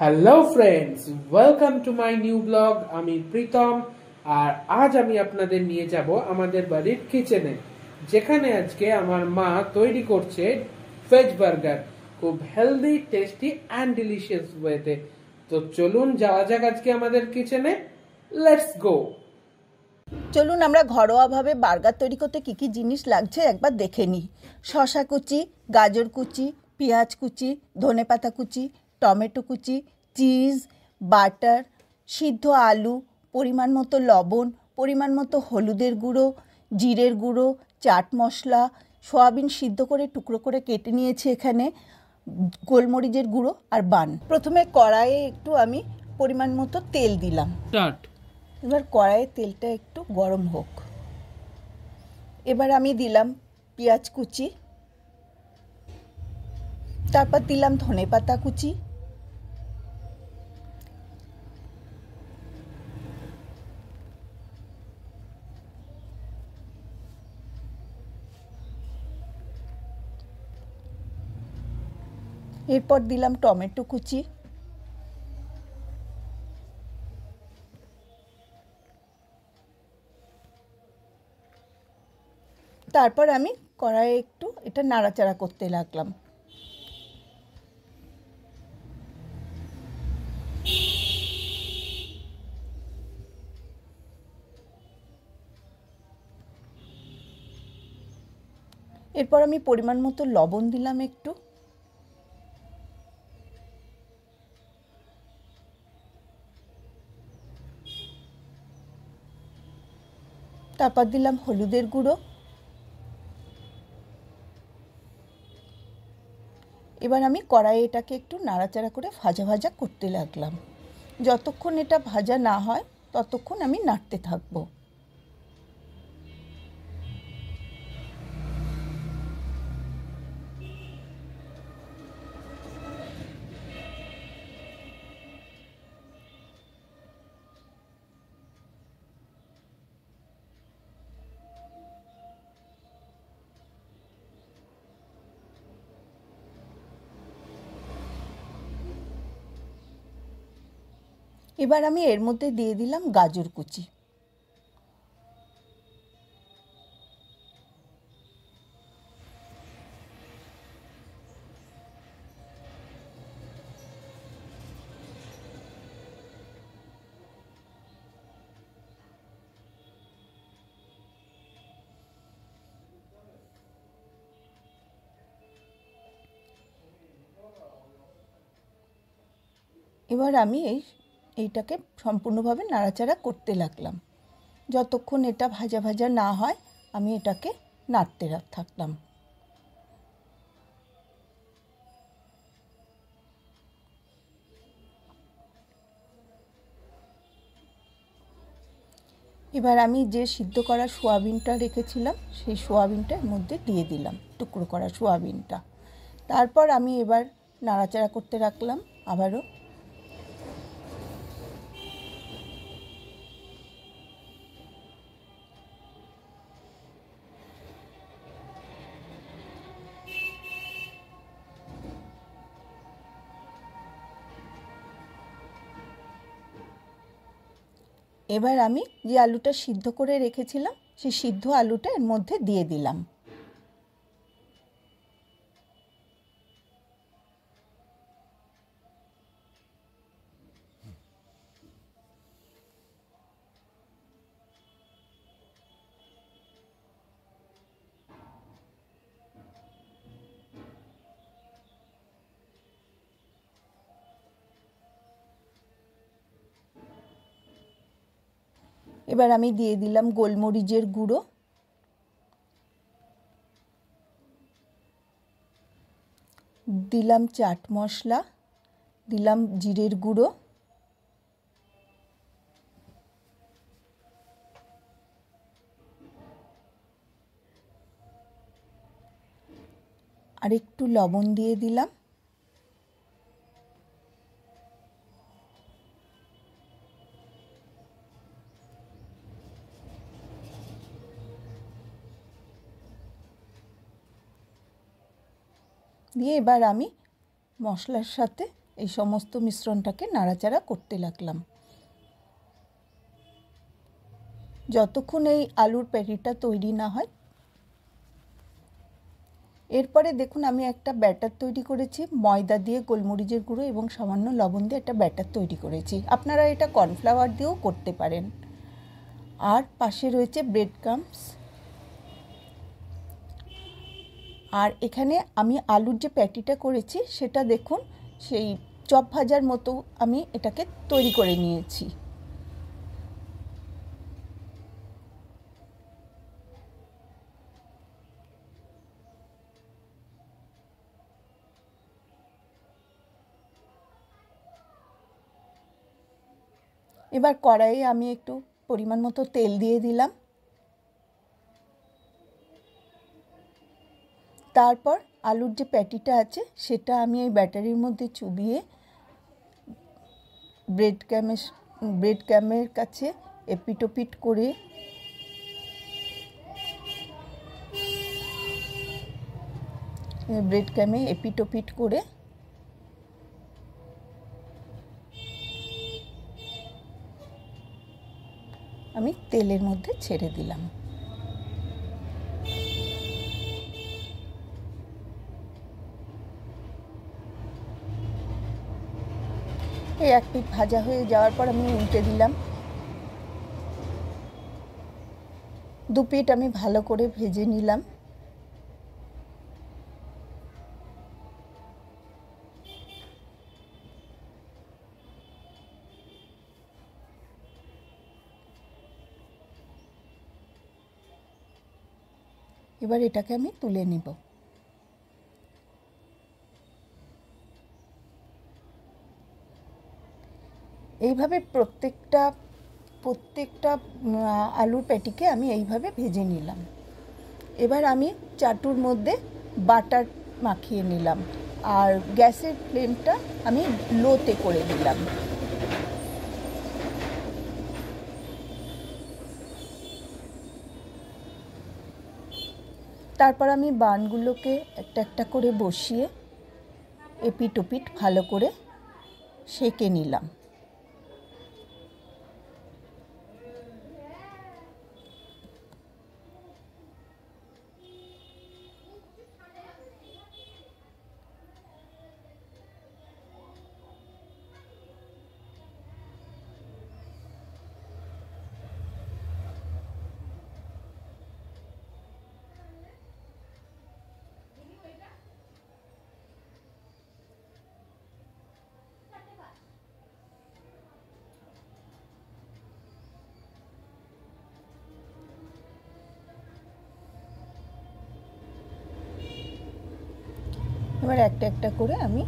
Hello friends, welcome to my new blog. আমি প্রীতম, আর আজ আমি আপনাদের নিয়ে যাব আমাদের বাড়ির কিচেনে, যেখানে আজকে আমার মা তৈরি করছে ভেজ বার্গার, খুব হেলদি, টেস্টি অ্যান্ড ডিলিশিয়াস ওয়েতে। তো চলুন যাওয়া যাক আজকে আমাদের কিচেনে। Let's go. চলুন আমরা ঘরোয়াভাবে বার্গার তৈরি করতে কী কী জিনিস লাগছে একবার দেখে নিই। শসা কুচি, গাজর কুচি, পেঁয়াজ কুচি, ধনেপাতা কুচি, টমেটো কুচি, চিজ, বাটার, সিদ্ধ আলু, পরিমাণ মতো লবণ, পরিমাণ মতো হলুদের গুঁড়ো, জিরের গুঁড়ো, চাট মশলা, সয়াবিন সিদ্ধ করে টুকরো করে কেটে নিয়েছি এখানে, গোলমরিচের গুঁড়ো আর বান। প্রথমে কড়াইয়ে একটু আমি পরিমাণ মতো তেল দিলাম। এবার কড়াইয়ে তেলটা একটু গরম হোক। এবার আমি দিলাম পেঁয়াজ কুচি, তারপর দিলাম ধনেপাতা কুচি, এরপর দিলাম টমেটো কুচি, তারপর আমি কড়াইয়ে একটু এটা নাড়াচাড়া করতে লাগলাম। এরপর আমি পরিমাণ মতো লবণ দিলাম একটু, তারপর দিলাম হলুদের গুঁড়ো। এবার আমি কড়াইয়ে এটাকে একটু নাড়াচাড়া করে ভাজা ভাজা করতে লাগলাম। যতক্ষণ এটা ভাজা না হয় ততক্ষণ আমি নাড়তে থাকবো। এবার আমি এর মধ্যে দিয়ে দিলাম গাজর কুচি। এবার আমি এইটাকে সম্পূর্ণভাবে নাড়াচাড়া করতে লাগলাম। যতক্ষণ এটা ভাজা ভাজা না হয় আমি এটাকে নাড়তে থাকলাম। এবার আমি যে সিদ্ধ করা সোয়াবিনটা রেখেছিলাম সেই সোয়াবিনটা এর মধ্যে দিয়ে দিলাম, টুকরো করা সোয়াবিনটা। তারপর আমি এবার নাড়াচাড়া করতে রাখলাম আবারও। এবার আমি যে আলুটা সিদ্ধ করে রেখেছিলাম সেই সিদ্ধ আলুটা এর মধ্যে দিয়ে দিলাম। এবার আমি দিয়ে দিলাম গোলমরিচের গুঁড়ো, দিলাম চাট মশলা, দিলাম জিরের গুঁড়ো, আর একটু লবণ দিয়ে দিলাম। দিয়ে এবার আমি মশলার সাথে এই সমস্ত মিশ্রণটাকে নাড়াচাড়া করতে লাগলাম যতক্ষণ এই আলুর প্যাটিটা তৈরি না হয়। এরপরে দেখুন আমি একটা ব্যাটার তৈরি করেছি, ময়দা দিয়ে গোলমরিচের গুঁড়ো এবং সামান্য লবণ দিয়ে একটা ব্যাটার তৈরি করেছি। আপনারা এটা কর্নফ্লাওয়ার দিয়েও করতে পারেন। আর পাশে রয়েছে ব্রেড ক্রাম্বস। আর এখানে আমি আলুর যে প্যাটিটা করেছি সেটা দেখুন সেই চপ ভাজার মতো আমি এটাকে তৈরি করে নিয়েছি। এবার কড়াইয়ে আমি একটু পরিমাণ মতো তেল দিয়ে দিলাম। তারপর আলুর যে প্যাটিটা আছে সেটা আমি এই ব্যাটারির মধ্যে চুবিয়ে ব্রেড ক্যামের কাছে এপিটোপিট করে আমি তেলের মধ্যে ছেড়ে দিলাম। এই এক পিঠ ভাজা হয়ে যাওয়ার পর আমি উল্টে দিলাম। দু পিঠ আমি ভালো করে ভেজে নিলাম। এবার এটাকে আমি তুলে নেব। এইভাবে প্রত্যেকটা আলুর প্যাটিকে আমি এইভাবে ভেজে নিলাম। এবার আমি চাটুর মধ্যে বাটার মাখিয়ে নিলাম আর গ্যাসের ফ্লেমটা আমি লোতে করে দিলাম। তারপর আমি বানগুলোকে একটা একটা করে বসিয়ে এপিট ওপিট ভালো করে সেঁকে নিলাম। এবার একটা একটা করে আমি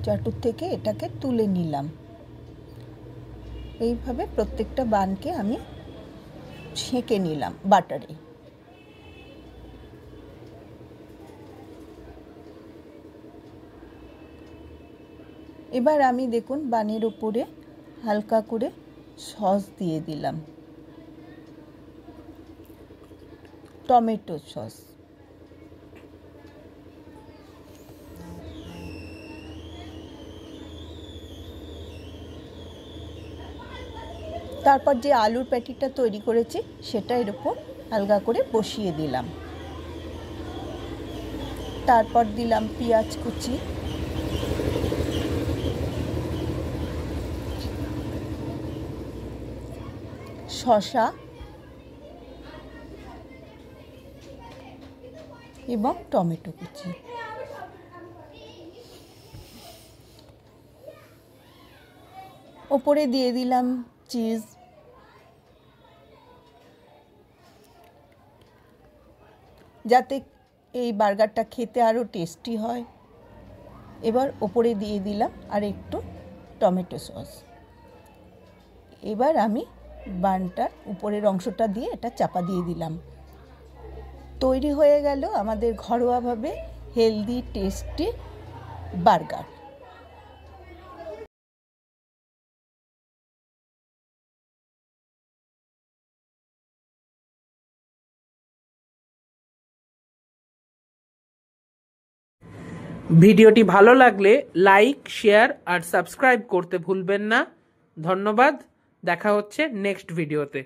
চাটুর থেকে এটাকে তুলে নিলাম। এইভাবে প্রত্যেকটা বানকে আমি সেঁকে নিলাম বাটারে। এবার আমি দেখুন বানের উপরে হালকা করে সস দিয়ে দিলাম, টমেটো সস। তারপর যে আলুর প্যাটিটা তৈরি করেছি সেটা এর উপর হালকা করে বসিয়ে দিলাম। তারপর দিলাম পেঁয়াজ কুচি, শসা এবং টমেটো কুচি। ওপরে দিয়ে দিলাম চিজ। যাতে এই বার্গারটা খেতে আরও টেস্টি হয়। এবার ওপরে দিয়ে দিলাম আর একটু টমেটো সস। এবার আমি বানটার উপরের অংশটা দিয়ে এটা চাপা দিয়ে দিলাম। তৈরি হয়ে গেল আমাদের ঘরোয়াভাবে হেলদি টেস্টি বার্গার। ভিডিওটি ভালো লাগলে লাইক, শেয়ার আর সাবস্ক্রাইব করতে ভুলবেন না। ধন্যবাদ, দেখা হচ্ছে নেক্সট ভিডিওতে।